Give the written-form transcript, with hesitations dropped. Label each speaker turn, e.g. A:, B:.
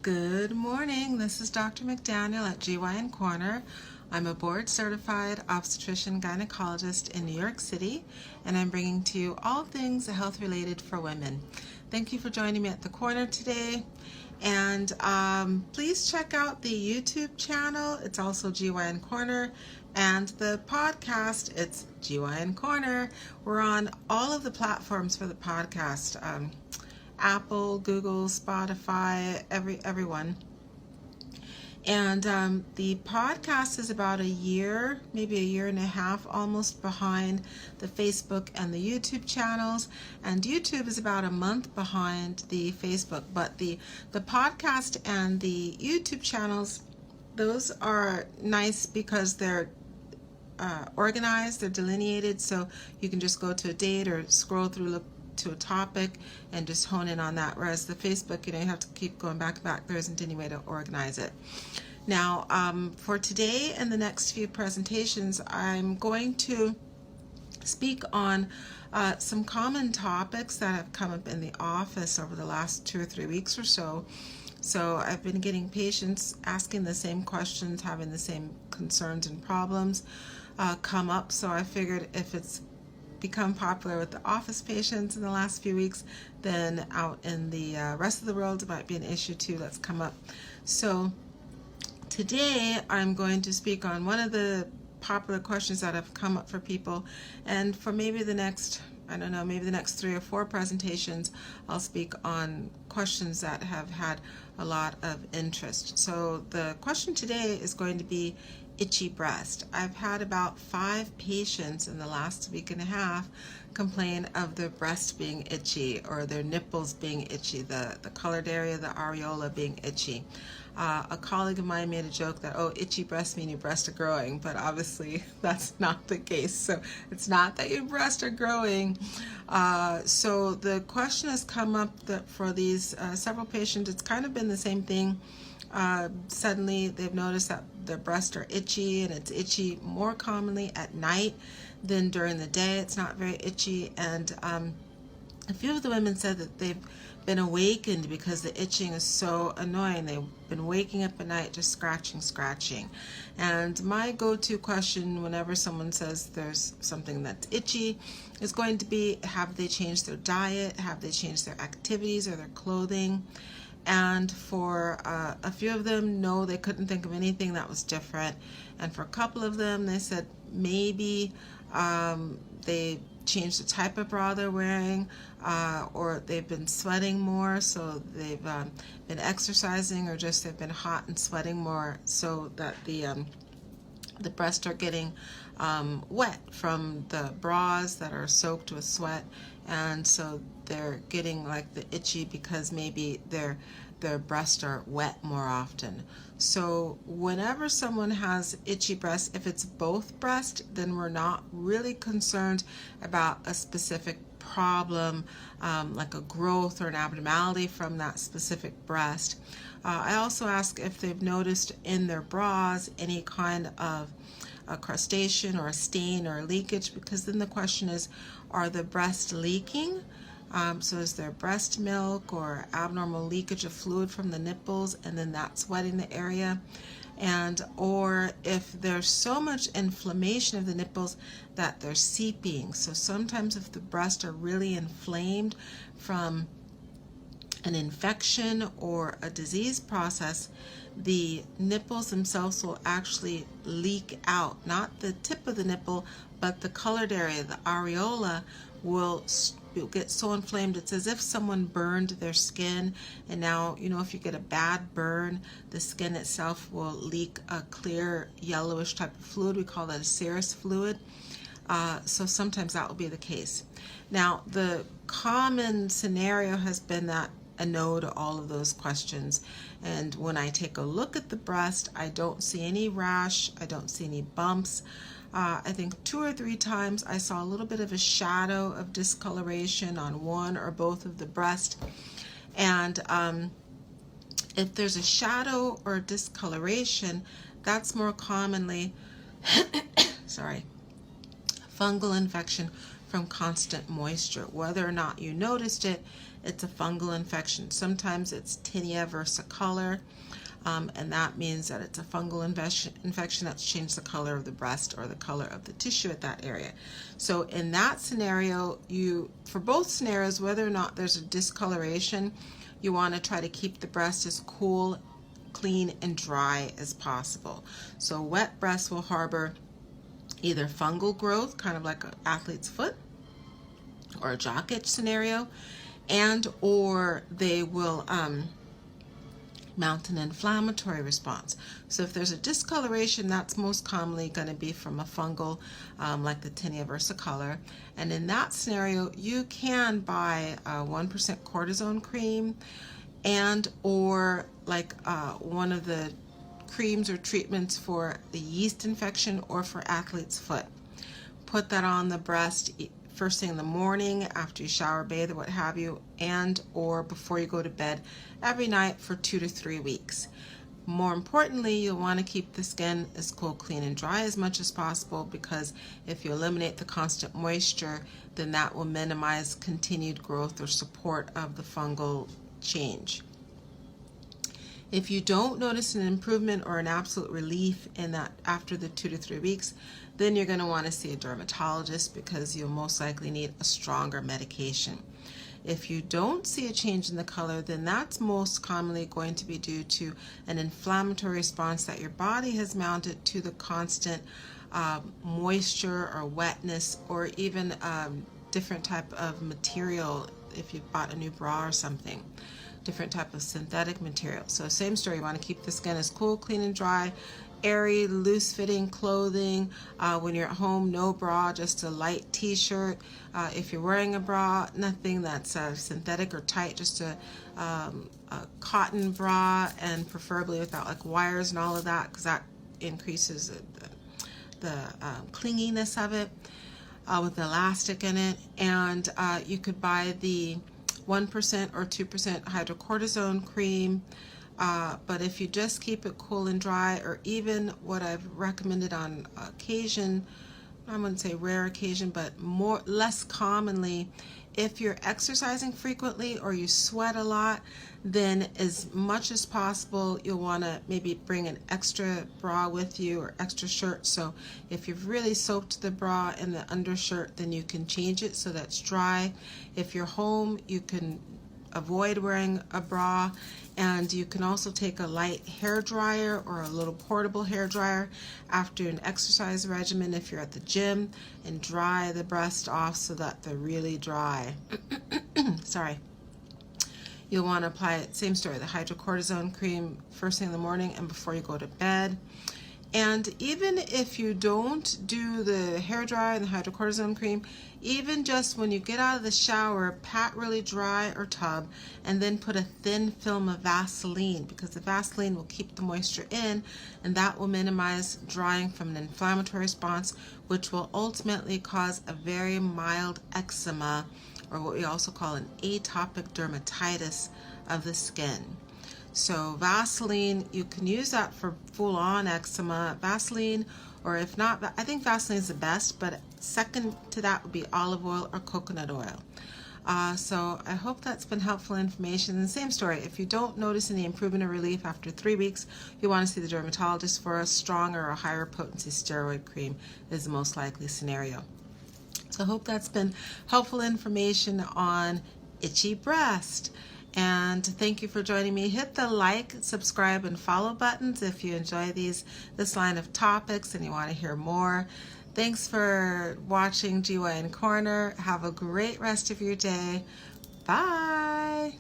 A: Good morning. This is Dr. McDaniel at GYN Corner. I'm a board-certified obstetrician gynecologist in New York City, and I'm bringing to you all things health-related for women. Thank you for joining me at the corner today. And please check out the YouTube channel. It's also GYN Corner. And the podcast, it's GYN Corner. We're on all of the platforms for the podcast. Apple, Google, Spotify, everyone. And the podcast is about a year, maybe a year and a half almost behind the Facebook and the YouTube channels. And YouTube is about a month behind the Facebook. But the podcast and the YouTube channels, those are nice because they're organized, they're delineated, so you can just go to a date or scroll through, look to a topic and just hone in on that, whereas the Facebook, you have to keep going back. There isn't any way to organize it. Now, for today and the next few presentations, I'm going to speak on some common topics that have come up in the office over the last 2 or 3 weeks or so. So I've been getting patients asking the same questions, having the same concerns and problems come up, so I figured if it's become popular with the office patients in the last few weeks, then out in the rest of the world it might be an issue too that's come up. So today I'm going to speak on one of the popular questions that have come up for people, and for maybe the next, maybe the next 3 or 4 presentations, I'll speak on questions that have had a lot of interest. So the question today is going to be itchy breast. I've had about 5 patients in the last week and a half complain of their breast being itchy or their nipples being itchy, the colored area, the areola being itchy. A colleague of mine made a joke that, oh, itchy breasts mean your breasts are growing, but obviously that's not the case. So it's not that your breasts are growing. So the question has come up that for these several patients, it's kind of been the same thing. Suddenly they've noticed that their breasts are itchy, and it's itchy more commonly at night than during the day. It's not very itchy, and a few of the women said that they've been awakened because the itching is so annoying. They've been waking up at night just scratching. And my go-to question whenever someone says there's something that's itchy is going to be, have they changed their diet? Have they changed their activities or their clothing? And for a few of them, no, they couldn't think of anything that was different. And for a couple of them, they said maybe they changed the type of bra they're wearing, or they've been sweating more, so they've been exercising, or just they've been hot and sweating more, so that the breasts are getting wet from the bras that are soaked with sweat, and so they're getting like the itchy because maybe their breasts are wet more often. So whenever someone has itchy breasts, if it's both breasts, then we're not really concerned about a specific problem, like a growth or an abnormality from that specific breast. I also ask if they've noticed in their bras any kind of a crustation or a stain or a leakage, because then the question is, are the breasts leaking? So is there breast milk or abnormal leakage of fluid from the nipples, and then that's wetting the area? And or if there's so much inflammation of the nipples that they're seeping. So sometimes if the breasts are really inflamed from an infection or a disease process, the nipples themselves will actually leak out. Not the tip of the nipple, but the colored area, the areola, will get so inflamed it's as if someone burned their skin. And now, if you get a bad burn, the skin itself will leak a clear yellowish type of fluid. We call that a serous fluid. So sometimes that will be the case. Now, the common scenario has been that a no to all of those questions. And when I take a look at the breast, I don't see any rash, I don't see any bumps. I think 2 or 3 times I saw a little bit of a shadow of discoloration on one or both of the breast. And if there's a shadow or discoloration, that's more commonly fungal infection from constant moisture. Whether or not you noticed it it's a fungal infection. Sometimes it's tinea versicolor, and that means that it's a fungal infection that's changed the color of the breast or the color of the tissue at that area. So in that scenario, for both scenarios, whether or not there's a discoloration, you want to try to keep the breast as cool, clean, and dry as possible. So wet breasts will harbor either fungal growth, kind of like an athlete's foot or a jock itch scenario, and or they will mount an inflammatory response. So if there's a discoloration, that's most commonly going to be from a fungal, like the tinea versicolor. And in that scenario, you can buy a 1% cortisone cream, and or like one of the creams or treatments for the yeast infection or for athlete's foot. Put that on the breast first thing in the morning after you shower, bathe, or what have you, and or before you go to bed every night for 2 to 3 weeks. More importantly, you'll want to keep the skin as cool, clean, and dry as much as possible, because if you eliminate the constant moisture, then that will minimize continued growth or support of the fungal change. If you don't notice an improvement or an absolute relief in that after the 2 to 3 weeks, then you're going to want to see a dermatologist, because you'll most likely need a stronger medication. If you don't see a change in the color, then that's most commonly going to be due to an inflammatory response that your body has mounted to the constant moisture or wetness, or even different type of material if you bought a new bra or something. Different type of synthetic material. So same story, you want to keep the skin as cool, clean, and dry. Airy, loose-fitting clothing. When you're at home, no bra, just a light t-shirt. If you're wearing a bra, nothing that's synthetic or tight, just a cotton bra, and preferably without like wires and all of that, because that increases the clinginess of it, with the elastic in it. And you could buy the 1% or 2% hydrocortisone cream, but if you just keep it cool and dry, or even what I've recommended on occasion, I wouldn't say rare occasion, but less commonly, if you're exercising frequently or you sweat a lot, then as much as possible you'll want to maybe bring an extra bra with you or extra shirt. So if you've really soaked the bra and the undershirt, then you can change it so that's dry. If you're home, you can avoid wearing a bra, and you can also take a light hair dryer or a little portable hair dryer after an exercise regimen if you're at the gym, and dry the breast off so that they're really dry. Sorry. You'll want to apply it, same story, the hydrocortisone cream first thing in the morning and before you go to bed. And even if you don't do the hair dryer and the hydrocortisone cream, even just when you get out of the shower, pat really dry or tub, and then put a thin film of Vaseline, because the Vaseline will keep the moisture in, and that will minimize drying from an inflammatory response, which will ultimately cause a very mild eczema, or what we also call an atopic dermatitis of the skin. So Vaseline, you can use that for full-on eczema. Vaseline, or if not, I think Vaseline is the best, but second to that would be olive oil or coconut oil. So I hope that's been helpful information. And same story, if you don't notice any improvement or relief after 3 weeks, you want to see the dermatologist for a stronger or higher potency steroid cream is the most likely scenario. So I hope that's been helpful information on itchy breast. And thank you for joining me. Hit the like, subscribe, and follow buttons if you enjoy this line of topics and you want to hear more. Thanks for watching GYN Corner. Have a great rest of your day. Bye.